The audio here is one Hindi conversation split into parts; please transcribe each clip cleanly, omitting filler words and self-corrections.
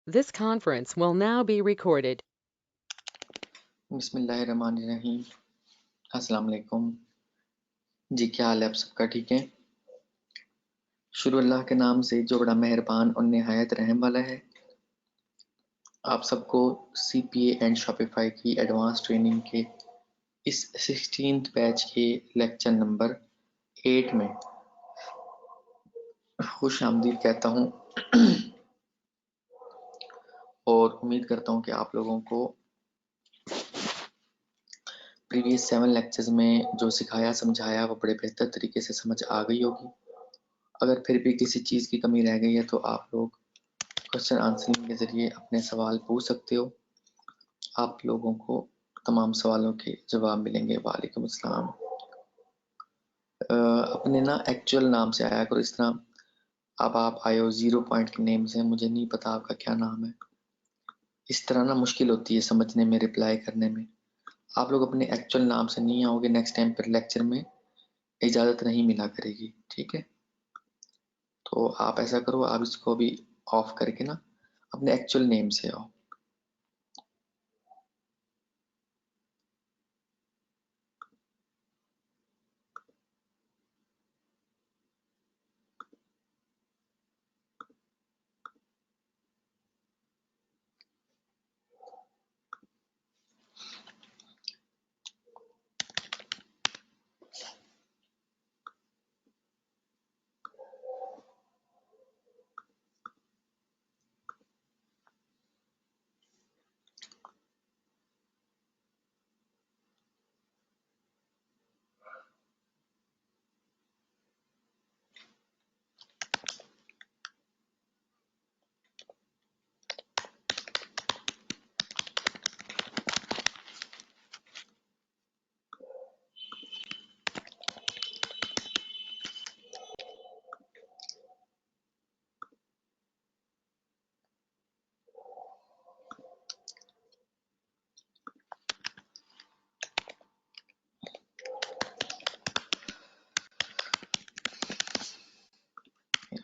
This conference will now be recorded. बिस्मिल्लाहिर्रहमानिर्रहीम। अस्सलाम वालेकुम जी, क्या हाल है आप सबका? ठीक है। शुरू अल्लाह के नाम से जो बड़ा मेहरबान और निहायत रहम वाला है। आप सबको CPA एंड शॉपिफाई की एडवांस ट्रेनिंग के इस 16th बैच के लेक्चर नंबर 8 में खुश आमदीद कहता हूँ और उम्मीद करता हूँ कि आप लोगों को प्रीवियस 7 लेक्चर्स में जो सिखाया समझाया वो बड़े बेहतर तरीके से समझ आ गई होगी। अगर फिर भी किसी चीज़ की कमी रह गई है तो आप लोग क्वेश्चन आंसरिंग के ज़रिए अपने सवाल पूछ सकते हो। आप लोगों को तमाम सवालों के जवाब मिलेंगे। वालेकुम अस्सलाम। अपने ना एक्चुअल नाम से आया करो इस तरह। अब आप आए हो 0 पॉइंट के नेम से, मुझे नहीं पता आपका क्या नाम है। इस तरह ना मुश्किल होती है समझने में, रिप्लाई करने में। आप लोग अपने एक्चुअल नाम से नहीं आओगे नेक्स्ट टाइम पर लेक्चर में, इजाज़त नहीं मिला करेगी। ठीक है, तो आप ऐसा करो, आप इसको भी ऑफ करके ना अपने एक्चुअल नेम से आओ।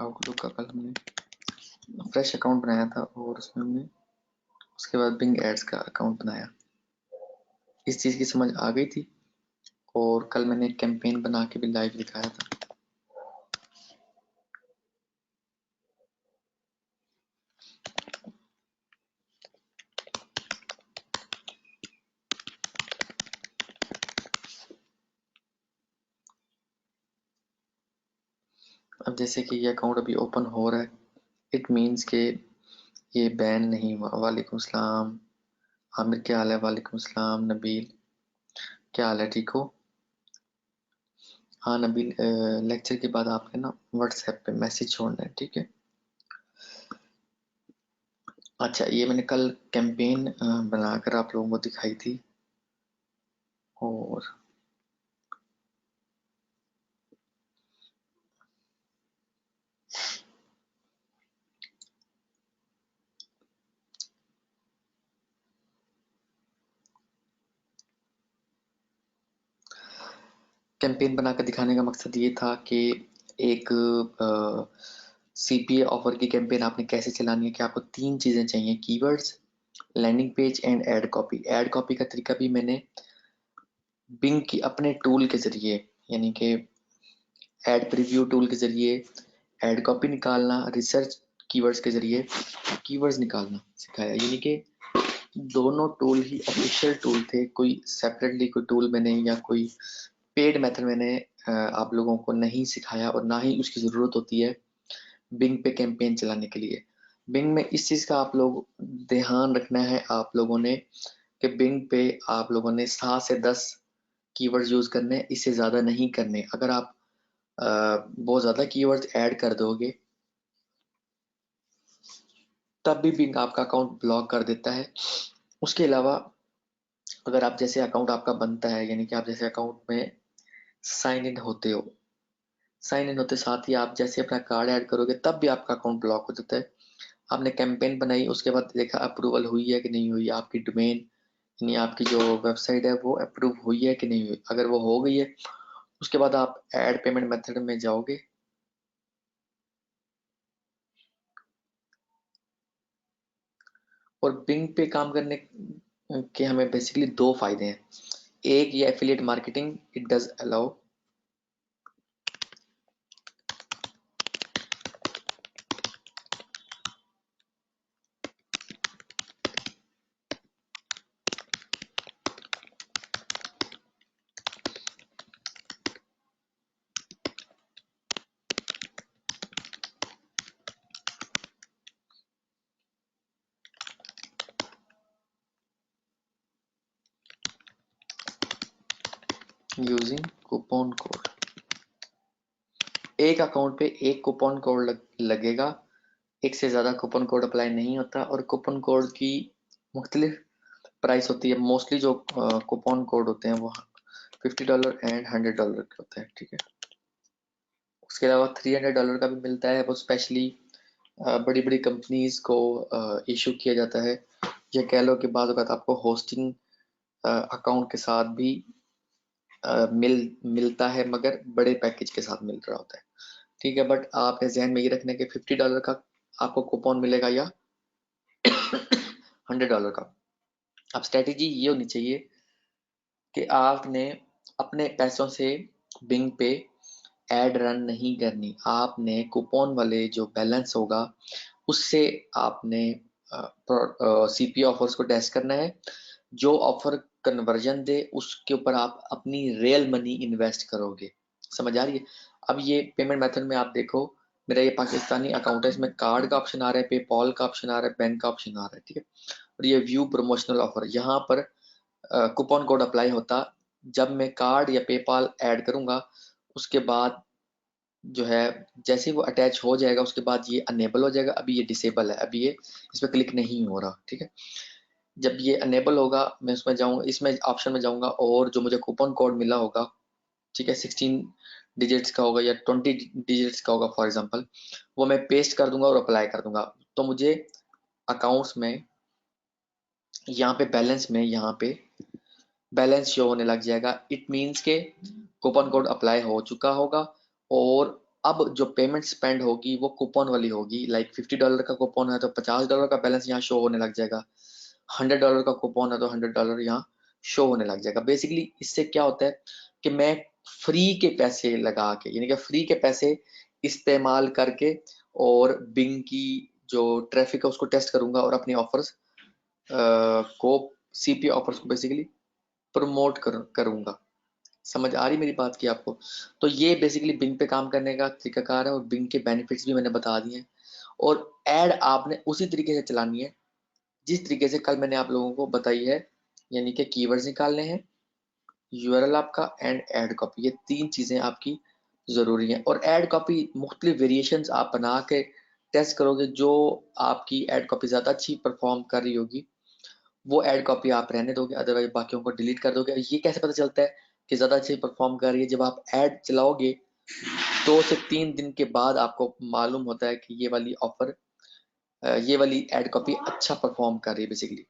आउटलुक का कल हमने फ्रेश अकाउंट बनाया था और उसमें हमने उसके बाद बिंग एड्स का अकाउंट बनाया। इस चीज़ की समझ आ गई थी और कल मैंने एक कैंपेन बना के भी लाइव दिखाया था। अब जैसे कि ये अकाउंट अभी ओपन हो रहा है, इट मीन्स के ये बैन नहीं हुआ। वालेकुम सलाम आमिर, क्या हाल है? वालेकुम सलाम नबील, क्या हाल है? ठीक हो? हाँ नबील, लेक्चर के बाद आपने ना व्हाट्सएप पे मैसेज छोड़ना है, ठीक है? अच्छा, ये मैंने कल कैंपेन बनाकर आप लोगों को दिखाई थी और कैंपेन बनाकर दिखाने का मकसद ये था कि एक CPA ऑफर की कैंपेन आपने कैसे चलानी है कि आपको 3 चीज़ें चाहिए: keywords, landing page and ad copy. Ad copy का तरीका भी मैंने बिंग की अपने टूल के ज़रिए, यानी कि एड प्रीव्यू टूल के ज़रिए एड कॉपी निकालना, रिसर्च कीवर्ड्स के ज़रिए कीवर्ड्स निकालना सिखाया। यानी कि दोनों टूल ही ऑफिशियल टूल थे, कोई सेपरेटली कोई टूल मैंने या कोई पेड मेथड मैंने आप लोगों को नहीं सिखाया और ना ही उसकी ज़रूरत होती है बिंग पे कैंपेन चलाने के लिए। बिंग में इस चीज़ का आप लोग ध्यान रखना है आप लोगों ने कि बिंग पे आप लोगों ने 7 से 10 कीवर्ड्स यूज़ करने हैं, इससे ज़्यादा नहीं करने। अगर आप बहुत ज़्यादा कीवर्ड्स ऐड कर दोगे तब भी बिंग आपका अकाउंट ब्लॉक कर देता है। उसके अलावा अगर आप जैसे अकाउंट आपका बनता है, यानी कि आप जैसे अकाउंट में साइन इन होते हो, साइन इन होते साथ ही आप जैसे अपना कार्ड ऐड करोगे तब भी आपका अकाउंट ब्लॉक हो जाता है। आपने कैंपेन बनाई, उसके बाद देखा अप्रूवल हुई है कि नहीं हुई, आपकी डोमेन यानी आपकी जो वेबसाइट है वो अप्रूव हुई है कि नहीं हुई। अगर वो हो गई है उसके बाद आप ऐड पेमेंट मेथड में जाओगे। और बिंग पे काम करने के हमें बेसिकली दो फायदे हैं। एक, ये affiliate marketing it does allow using coupon code. एक अकाउंट पे एक कूपन कोड लगेगा, एक से ज़्यादा कूपन कोड अप्लाई नहीं होता, और कूपन कोड की मुख्तलिफ प्राइस होती है। मोस्टली जो कूपन कोड होते हैं वो $50 एंड $100 के होते हैं, ठीक है। उसके अलावा $300 का भी मिलता है, वो स्पेशली बड़ी बड़ी कंपनीज को इशू किया जाता है। या कह लो कि बाज़ वक़्त आपको होस्टिंग अकाउंट के साथ भी मिलता है, मगर बड़े पैकेज के साथ मिल रहा होता है, ठीक है। बट आपने जहन में ये रखना है कि $50 का आपको कूपन मिलेगा या $100 का। अब स्ट्रेटेजी ये होनी चाहिए कि आपने अपने पैसों से बिंग पे एड रन नहीं करनी। आपने कूपन वाले जो बैलेंस होगा उससे आपने सीपी ऑफर्स को टेस्ट करना है। जो ऑफर कन्वर्जन दे उसके ऊपर आप अपनी रियल मनी इन्वेस्ट करोगे। समझ आ रही है? अब ये पेमेंट मेथड में आप देखो, मेरा ये पाकिस्तानी अकाउंट है, इसमें कार्ड का ऑप्शन आ रहा है, पेपॉल का ऑप्शन आ रहा है, बैंक का ऑप्शन आ रहा है, ठीक है। और ये व्यू प्रमोशनल ऑफर, यहाँ पर कूपन कोड अप्लाई होता जब मैं कार्ड या पेपाल ऐड करूंगा। उसके बाद जो है जैसे ही वो अटैच हो जाएगा उसके बाद ये अनेबल हो जाएगा। अभी ये डिसेबल है, अभी ये इस पर क्लिक नहीं हो रहा, ठीक है। जब ये अनेबल होगा मैं उसमें जाऊंगा, इसमें ऑप्शन में जाऊंगा, और जो मुझे कूपन कोड मिला होगा, ठीक है, 16 डिजिट्स का होगा या 20 डिजिट्स का होगा फॉर एग्जांपल, वो मैं पेस्ट कर दूंगा और अप्लाई कर दूंगा। तो मुझे अकाउंट्स में यहाँ पे बैलेंस में यहाँ पे बैलेंस शो होने लग जाएगा। इट मीन्स के कूपन कोड अप्लाई हो चुका होगा, और अब जो पेमेंट स्पेंड होगी वो कूपन वाली होगी। लाइक $50 का कूपन है तो $50 का बैलेंस यहाँ शो होने लग जाएगा। $100 का कूपन है तो $100 यहाँ शो होने लग जाएगा। बेसिकली इससे क्या होता है कि मैं फ्री के पैसे लगा के, यानी कि फ्री के पैसे इस्तेमाल करके और बिंग की जो ट्रैफिक है उसको टेस्ट करूंगा और अपनी ऑफर्स को, सीपी ऑफर्स को बेसिकली प्रमोट करूंगा। समझ आ रही मेरी बात की आपको? तो ये बेसिकली बिंग पे काम करने का तरीकाकार है, और बिंग के बेनिफिट्स भी मैंने बता दिए हैं। और एड आपने उसी तरीके से चलानी है जिस तरीके से कल मैंने आप लोगों को बताई है, यानी कि कीवर्ड्स निकालने हैं, यूआरएल आपका, एंड एड कॉपी। ये तीन चीजें आपकी जरूरी हैं। और एड कॉपी मुख्तलिफ वेरिएशंस आप बना के टेस्ट करोगे। जो आपकी एड कॉपी ज्यादा अच्छी परफॉर्म कर रही होगी वो एड कॉपी आप रहने दोगे, अदरवाइज बाकियों को डिलीट कर दोगे। ये कैसे पता चलता है कि ज़्यादा अच्छी परफॉर्म कर रही है? जब आप एड चलाओगे 2 से 3 दिन के बाद आपको मालूम होता है कि ये वाली ऑफर, ये वाली एड कॉपी अच्छा परफॉर्म कर रही है बेसिकली।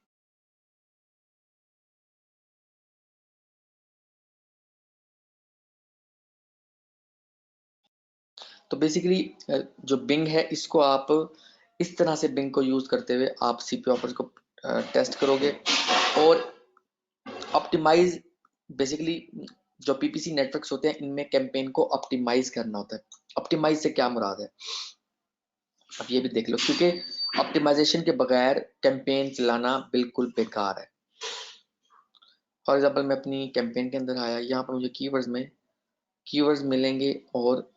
तो बेसिकली जो बिंग है इसको आप इस तरह से बिंग को यूज करते हुए आप सीपी ऑफर्स को टेस्ट करोगे। और ऑप्टिमाइज, बेसिकली जो पीपीसी नेटवर्क्स होते हैं इनमें कैंपेन को ऑप्टिमाइज करना होता है। ऑप्टिमाइज से क्या मुराद है अब ये भी देख लो, क्योंकि ऑप्टिमाइजेशन के बगैर कैंपेन चलाना बिल्कुल बेकार है। फॉर एग्जांपल मैं अपनी कैंपेन के अंदर आया, यहाँ पर मुझे कीवर्ड्स मिलेंगे, और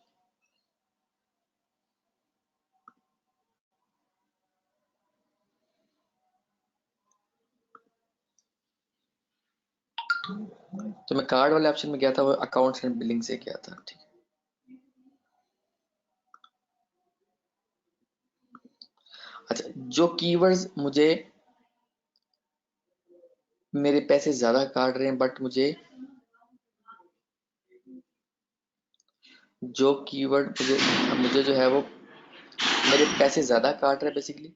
तो मैं कार्ड वाले ऑप्शन में गया था, वो अकाउंट्स एंड बिलिंग से गया था, ठीक है। अच्छा, जो कीवर्ड्स मुझे मेरे पैसे ज्यादा काट रहे हैं, बट जो कीवर्ड मुझे मुझे जो है वो मेरे पैसे ज्यादा काट रहे हैं बेसिकली,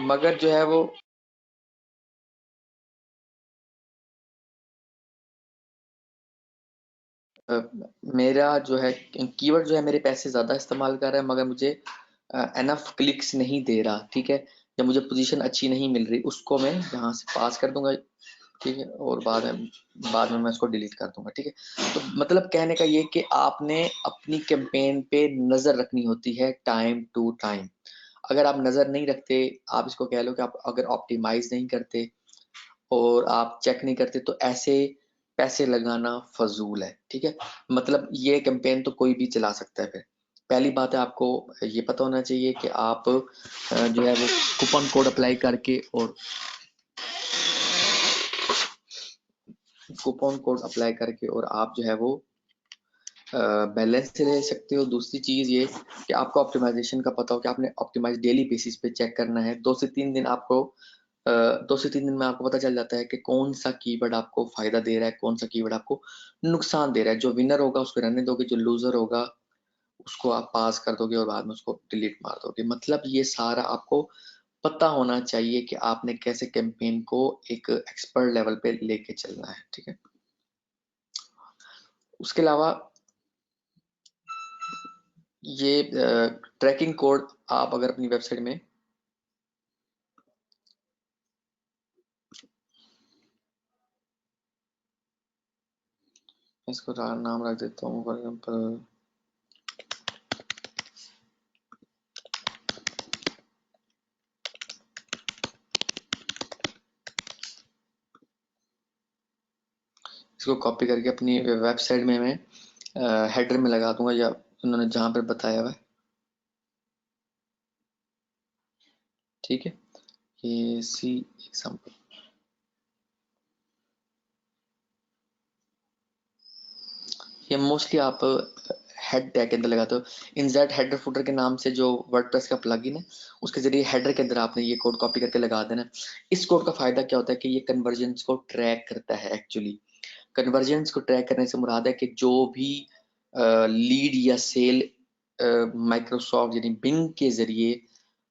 मगर जो है वो अ, मेरा जो है कीवर्ड जो है मेरे पैसे ज्यादा इस्तेमाल कर रहा है, मगर मुझे एनफ क्लिक्स नहीं दे रहा, ठीक है। जब मुझे पोजीशन अच्छी नहीं मिल रही उसको मैं यहाँ से पास कर दूंगा, ठीक है, और बाद में मैं उसको डिलीट कर दूंगा, ठीक है। तो मतलब कहने का ये कि आपने अपनी कैंपेन पे नजर रखनी होती है टाइम टू टाइम। अगर आप नजर नहीं रखते, आप इसको कह लो कि आप अगर ऑप्टिमाइज नहीं करते और आप चेक नहीं करते, तो ऐसे पैसे लगाना फजूल है, ठीक है। मतलब ये कैंपेन तो कोई भी चला सकता है। फिर पहली बात है, आपको ये पता होना चाहिए कि आप जो है वो कूपन कोड अप्लाई करके और आप जो है वो बैलेंस से ले सकते हो। दूसरी चीज ये कि आपको ऑप्टिमाइजेशन का पता हो कि आपने ऑप्टिमाइज डेली बेसिस पे चेक करना है। 2 से 3 दिन में आपको पता चल जाता है कि कौन सा कीवर्ड आपको फायदा दे रहा है, कौन सा कीवर्ड आपको नुकसान दे रहा है। जो विनर होगा उसको रहने दोगे, जो लूजर होगा उसको आप पास कर दोगे और बाद में उसको डिलीट मार दोगे। मतलब ये सारा आपको पता होना चाहिए कि आपने कैसे कैंपेन को एक एक्सपर्ट लेवल पे लेके चलना है, ठीक है। उसके अलावा ये ट्रैकिंग कोड आप अगर अपनी वेबसाइट में इसको नाम रख देता हूँ फॉर एग्जाम्पल, इसको कॉपी करके अपनी वेबसाइट में मैं हेडर में लगा दूंगा, या उन्होंने जहां पर बताया हुआ है, ठीक है। ये सी एग्जाम्पल, ये मोस्टली आप हेड टैग के अंदर लगाते हो। इंसर्ट हेडर फुटर के नाम से जो वर्डप्रेस का प्लगइन है, उसके जरिए हेडर के अंदर आपने ये कोड कॉपी करके लगा देना। इस कोड का फायदा क्या होता है कि ये कन्वर्जन्स को ट्रैक करता है। एक्चुअली कन्वर्जन्स को ट्रैक करने से मुराद है कि जो भी लीड या सेल माइक्रोसॉफ्ट यानी बिंग के जरिए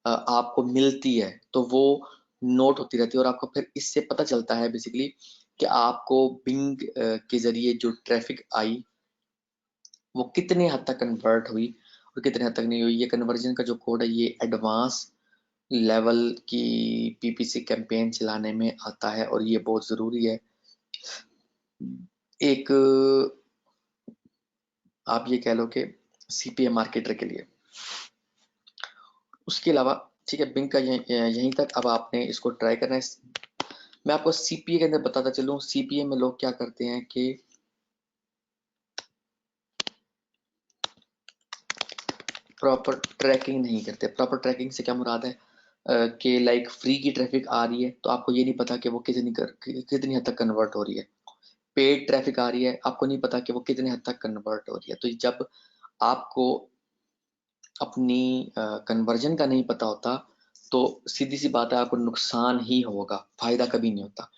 आपको मिलती है, तो वो नोट होती रहती है और आपको फिर इससे पता चलता है बेसिकली कि आपको बिंग के जरिए जो ट्रैफिक आई वो कितने हद तक कन्वर्ट हुई और कितने हद तक नहीं हुई। ये कन्वर्जन का जो कोड है ये एडवांस लेवल की पीपीसी कैंपेन चलाने में आता है और ये बहुत ज़रूरी है एक, आप ये कह लो कि सीपीए मार्केटर के लिए। उसके अलावा ठीक है, बिंग का यहीं तक। अब आपने इसको ट्राई करना है। मैं आपको सीपीए के अंदर बताता चलूं, सीपीए में लोग क्या करते हैं कि प्रॉपर ट्रैकिंग नहीं करते। प्रॉपर ट्रैकिंग से क्या मुराद है कि लाइक फ्री की ट्रैफिक आ रही है तो आपको ये नहीं पता कि वो कितनी हद तक कन्वर्ट हो रही है। पेड ट्रैफिक आ रही है, आपको नहीं पता कि वो कितने हद तक कन्वर्ट हो रही है। तो जब आपको अपनी कन्वर्जन का नहीं पता होता तो सीधी सी बात है आपको नुकसान ही होगा, फायदा कभी नहीं होता।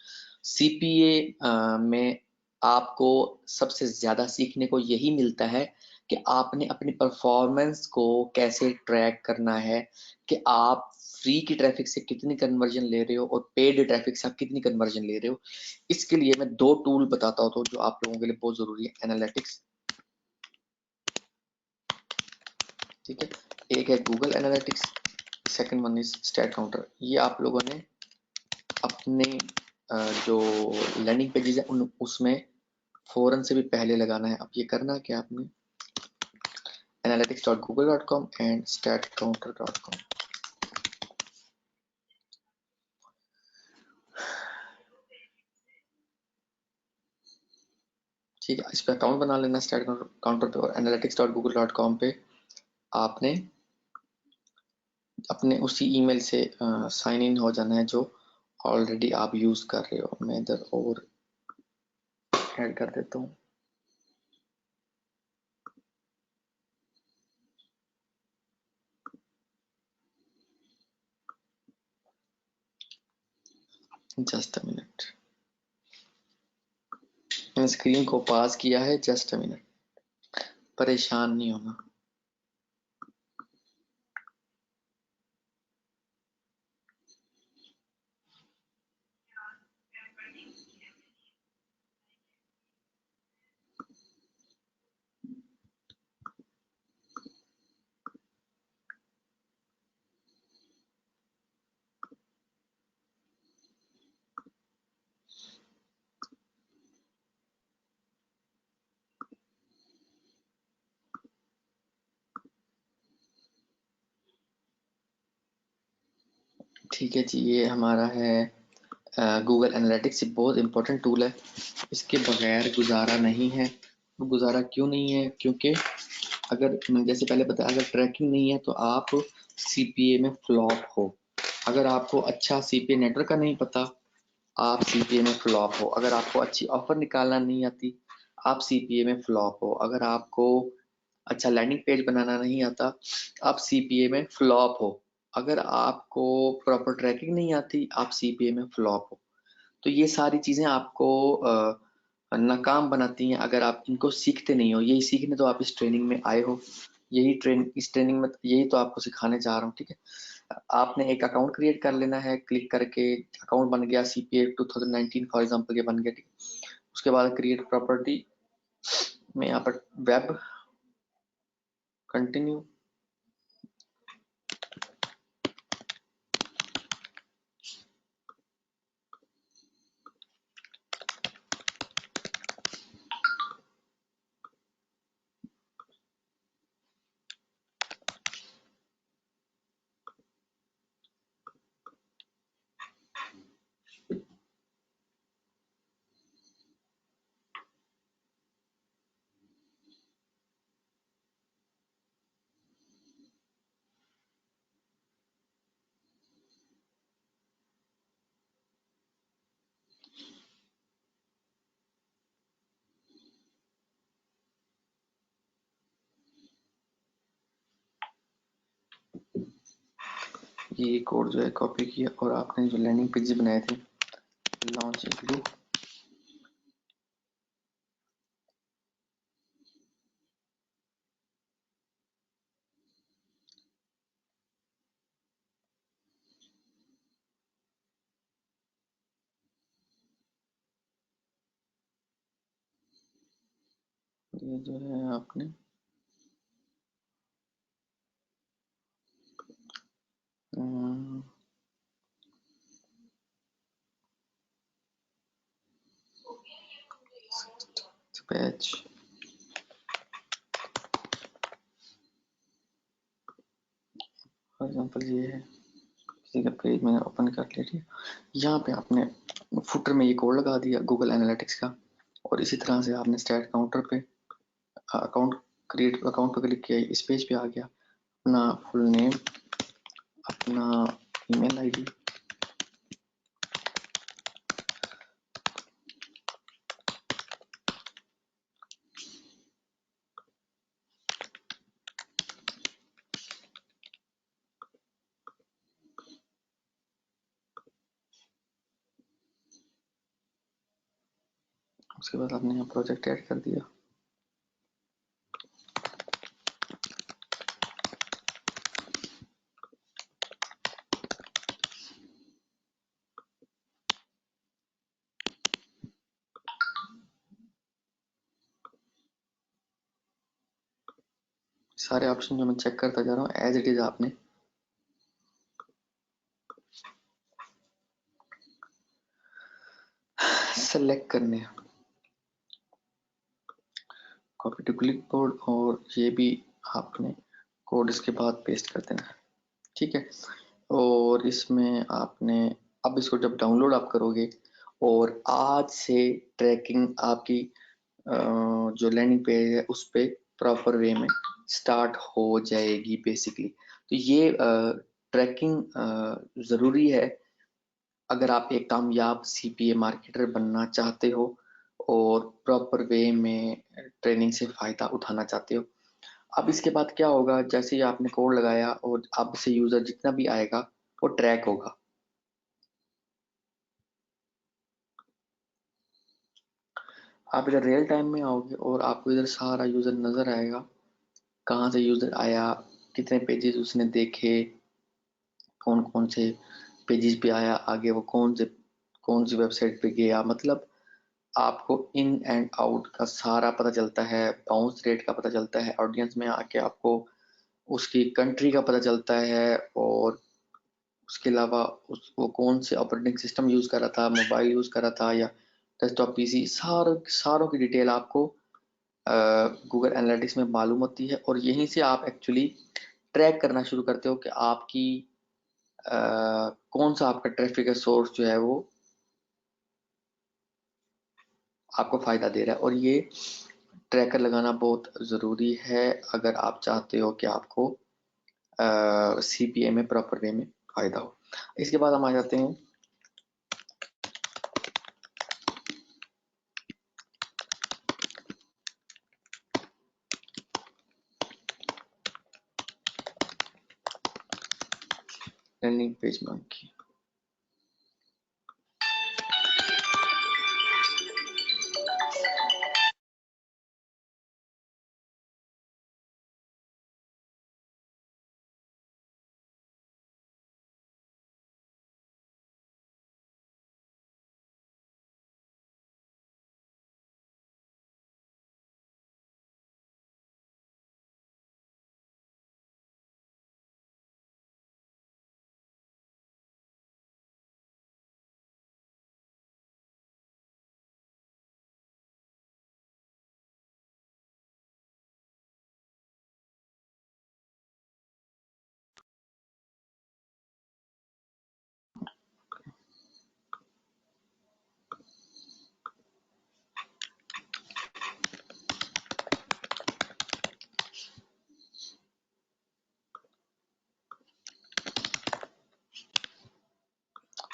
सीपीए में आपको सबसे ज्यादा सीखने को यही मिलता है कि आपने अपनी परफॉर्मेंस को कैसे ट्रैक करना है, कि आप फ्री की ट्रैफिक से कितनी कन्वर्जन ले रहे हो और पेड ट्रैफिक से आप कितनी कन्वर्जन ले रहे हो। इसके लिए मैं 2 टूल बताता हूँ तो जो आप लोगों के लिए बहुत जरूरी है। एनालिटिक्स, ठीक है, एक है Google Analytics, second one is stat counter. ये आप लोगों ने अपने जो लैंडिंग पेजेस है उन उसमें फौरन से भी पहले लगाना है। अब ये करना क्या आपने, analytics.google.com एंड statcounter.com। ठीक है, इस पे अकाउंट बना लेना स्टैट काउंटर पे, और analytics.google.com पे आपने अपने उसी ईमेल से साइन इन हो जाना है जो ऑलरेडी आप यूज कर रहे हो। मैं इधर और ऐड कर देता हूँ। जस्ट अ मिनट, मैंने स्क्रीन को पास किया है, जस्ट अ मिनट, परेशान नहीं होना। ठीक है जी, ये हमारा है गूगल एनालिटिक्स। ये बहुत इंपॉर्टेंट टूल है, इसके बगैर गुजारा नहीं है। गुजारा क्यों नहीं है? क्योंकि अगर मैंने जैसे पहले बताया, अगर ट्रैकिंग नहीं है तो आप सीपीए में फ्लॉप हो। अगर आपको अच्छा सीपीए नेटवर्क का नहीं पता, आप सीपीए में फ्लॉप हो। अगर आपको अच्छी ऑफर निकालना नहीं आती, आप सीपीए में फ्लॉप हो। अगर आपको अच्छा लैंडिंग पेज बनाना नहीं आता, आप सीपीए में फ्लॉप हो। अगर आपको प्रॉपर ट्रैकिंग नहीं आती, आप सीपीए में फ्लॉप हो। तो ये सारी चीजें आपको नाकाम बनाती हैं अगर आप इनको सीखते नहीं हो। यही सीखने तो आप इस ट्रेनिंग में आए हो, इस ट्रेनिंग में यही तो आपको सिखाने जा रहा हूँ। ठीक है, आपने एक अकाउंट क्रिएट कर लेना है, क्लिक करके अकाउंट बन गया, सीपीए 2019 फॉर एग्जांपल ये बन गया। ठीक है, उसके बाद क्रिएट प्रॉपर्टी में यहाँ पर वेब कंटिन्यू, ये कोड जो है कॉपी किया और आपने जो लैंडिंग पेज बनाए थे लॉन्च इग्लू, ये जो है आपने पैच फॉर एग्जांपल ये है, किसी का पेज मैंने ओपन कर लिया। ठीक है, यहाँ पे आपने फुटर में ये कोड लगा दिया गूगल एनालिटिक्स का, और इसी तरह से आपने स्टैट काउंटर पे अकाउंट क्रिएट अकाउंट पे क्लिक किया, इस पेज पे आ गया। अपना फुल नेम, अपना ईमेल आईडी, उसके बाद आपने यहाँ प्रोजेक्ट ऐड कर दिया। सारे ऑप्शन जो मैं चेक करता जा रहा हूँ एज इट इज आपने सेलेक्ट करने हैं, कॉपी टू क्लिक बोर्ड, और ये भी आपने कोड इसके बाद पेस्ट कर देना है। ठीक है, और इसमें आपने अब इसको जब डाउनलोड आप करोगे और आज से ट्रैकिंग आपकी जो लैंडिंग पेज है उस पे प्रॉपर वे में स्टार्ट हो जाएगी बेसिकली। तो ये ट्रैकिंग ज़रूरी है अगर आप एक कामयाब सीपीए मार्केटर बनना चाहते हो और प्रॉपर वे में ट्रेनिंग से फ़ायदा उठाना चाहते हो। अब इसके बाद क्या होगा, जैसे ही आपने कोड लगाया और अब से यूज़र जितना भी आएगा वो ट्रैक होगा। आप इधर रियल टाइम में आओगे और आपको इधर सारा यूज़र नज़र आएगा, कहाँ से यूज़र आया, कितने पेजेस उसने देखे, कौन कौन से पेजेस पे आया, आगे वो कौन सी वेबसाइट पे गया। मतलब आपको इन एंड आउट का सारा पता चलता है, बाउंस रेट का पता चलता है, ऑडियंस में आके आपको उसकी कंट्री का पता चलता है, और उसके अलावा वो कौन से ऑपरेटिंग सिस्टम यूज़ कर रहा था, मोबाइल यूज़ कर रहा था या डेस्कटॉप पीसी, सारों की डिटेल आपको गूगल एनालिटिक्स में मालूम होती है। और यहीं से आप एक्चुअली ट्रैक करना शुरू करते हो कि आपकी कौन सा आपका ट्रैफिक का सोर्स जो है वो आपको फायदा दे रहा है, और ये ट्रैकर लगाना बहुत ज़रूरी है अगर आप चाहते हो कि आपको CPA में प्रॉपर वे में फायदा हो। इसके बाद हम आ जाते हैं लैंडिंग पेज मंकी।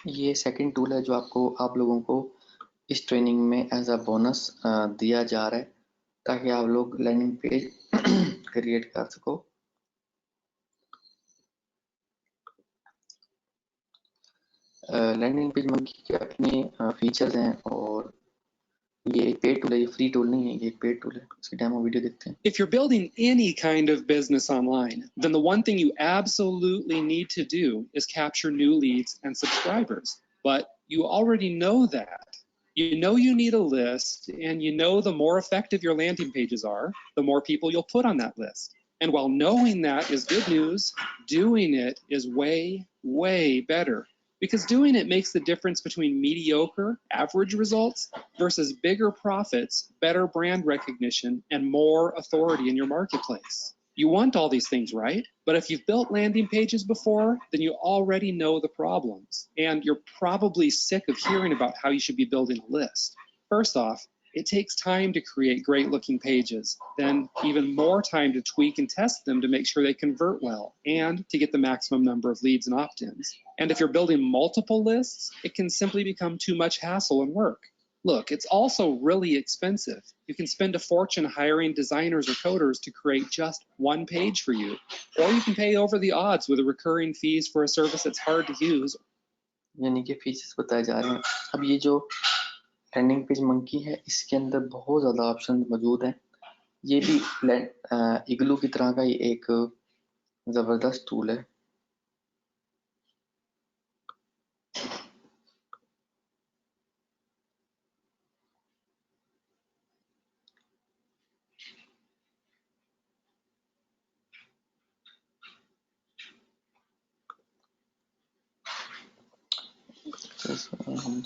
ये सेकंड टूल है जो आप लोगों को इस ट्रेनिंग में एज अ बोनस दिया जा रहा है, ताकि आप लोग लैंडिंग पेज क्रिएट कर सको। लैंडिंग पेज मंकी के अपने फीचर्स हैं, और ये एक पेड टूल है, ये फ्री टूल नहीं है, ये एक पेड टूल है। इसकी डेमो वीडियो देखते हैं। If you're building any kind of business online, then the one thing you absolutely need to do is capture new leads and subscribers. But you already know that. You know you need a list, and you know the more effective your landing pages are, the more people you'll put on that list. And while knowing that is good news, doing it is way, way better. Because doing it makes the difference between mediocre, average results versus bigger profits, better brand recognition, and more authority in your marketplace. You want all these things, right? But if you've built landing pages before, then you already know the problems. And you're probably sick of hearing about how you should be building a list. First off, it takes time to create great looking pages, then even more time to tweak and test them to make sure they convert well and to get the maximum number of leads and opt-ins. And if you're building multiple lists, it can simply become too much hassle and work. Look, it's also really expensive. You can spend a fortune hiring designers or coders to create just one page for you, or you can pay over the odds with a recurring fees for a service that's hard to use. यानी कि फीचर्स बताए जा रहे हैं। अब ये जो लैंडिंग पेज मंकी है, इसके अंदर बहुत ज़्यादा ऑप्शन मौजूद हैं। ये भी इग्लू की तरह का ही एक ज़बरदस्त टूल है।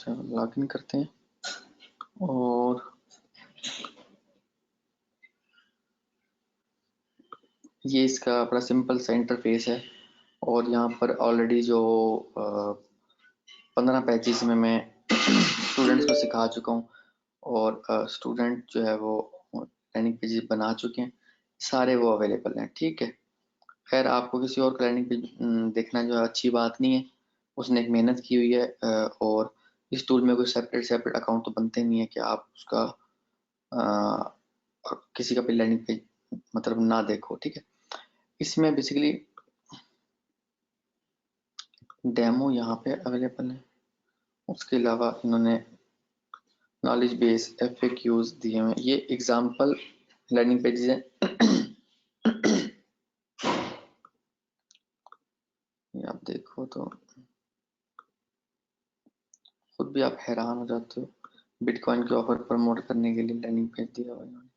हम लॉग इन करते हैं, और ये इसका बड़ा सिंपल सा इंटरफेस है। और यहाँ पर ऑलरेडी जो 15 पैचेस में मैं स्टूडेंट्स को सिखा चुका हूँ, और स्टूडेंट जो है वो लैंडिंग पेजेस बना चुके हैं, सारे वो अवेलेबल हैं। ठीक है, खैर आपको किसी और का लैंडिंग पेज देखना जो है अच्छी बात नहीं है, उसने एक मेहनत की हुई है, और इस टूल में कोई सेपरेट अकाउंट तो बनते नहीं है कि आप उसका किसी का भी लैंडिंग पेज मतलब ना देखो। ठीक है, इसमें बेसिकली डेमो यहाँ पे अवेलेबल है। उसके अलावा इन्होंने नॉलेज बेस FAQs दिए हुए हैं। ये एग्जाम्पल लर्निंग पेजेस हैं। ये आप देखो तो खुद भी आप हैरान हो जाते हो। बिटकॉइन के ऑफर प्रमोट करने के लिए लर्निंग पेज दिया हुआ इन्होंने।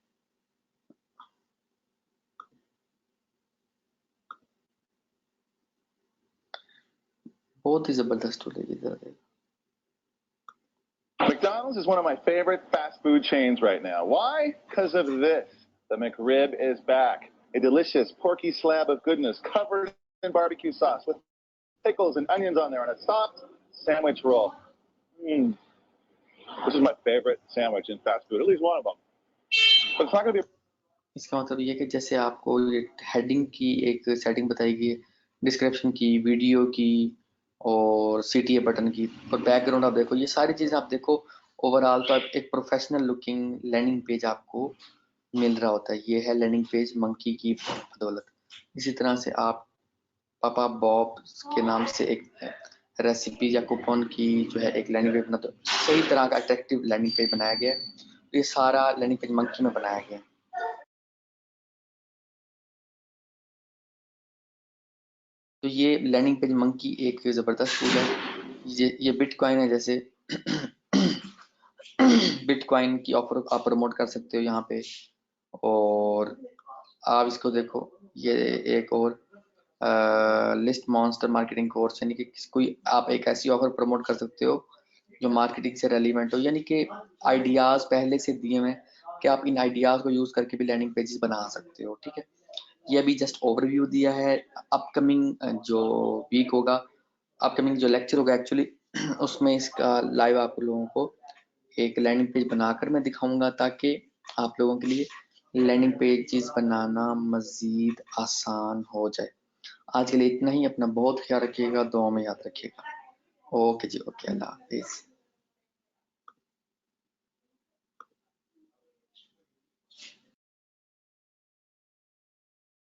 बहुत ही जबरदस्त टूल है। McDonald's is one of my favorite fast food chains right now. Why? Because of this. The McRib is back. A delicious porky slab of goodness covered in barbecue sauce with pickles and onions on there and a soft sandwich roll. This is my favorite sandwich in fast food, at least one of them. But it's not going to be. इसका मतलब ये कि जैसे आपको ये हेडिंग की एक सेटिंग बताई गई है, डिस्क्रिप्शन की, वीडियो की और CTA बटन की, और बैकग्राउंड आप देखो, ये सारी चीज़ें आप देखो, ओवरऑल तो आप एक प्रोफेशनल लुकिंग लैंडिंग पेज आपको मिल रहा होता है। ये है लैंडिंग पेज मंकी की बदौलत। इसी तरह से आप पापा बॉब के नाम से एक रेसिपी या कूपन की जो है एक लैंडिंग पेज बना, तो सही तरह का अट्रैक्टिव लैंडिंग पेज बनाया गया है। ये सारा लैंडिंग पेज मंकी में बनाया गया है। तो ये लैंडिंग पेज मंकी एक ज़बरदस्त टूल है। ये बिटकॉइन है, जैसे बिटकॉइन की ऑफर आप प्रमोट कर सकते हो यहाँ पे, और आप इसको देखो, ये एक और लिस्ट मॉन्स्टर मार्केटिंग कोर्स, यानी कि कोई आप एक ऐसी ऑफर प्रमोट कर सकते हो जो मार्केटिंग से रेलिवेंट हो, यानी कि आइडियाज पहले से दिए हुए कि आप इन आइडियाज को यूज करके भी लैंडिंग पेजेस बना सकते हो। ठीक है, ये अभी जस्ट ओवरव्यू दिया है। अपकमिंग जो वीक होगा, अपकमिंग जो लेक्चर होगा एक्चुअली, उसमें इसका लाइव आप लोगों को एक लैंडिंग पेज बनाकर मैं दिखाऊंगा, ताकि आप लोगों के लिए लैंडिंग पेजेस बनाना मजीद आसान हो जाए। आज के लिए इतना ही। अपना बहुत ख्याल रखिएगा, दुआ में याद रखिएगा। ओके जी, ओके, अल्लाह हाफिज।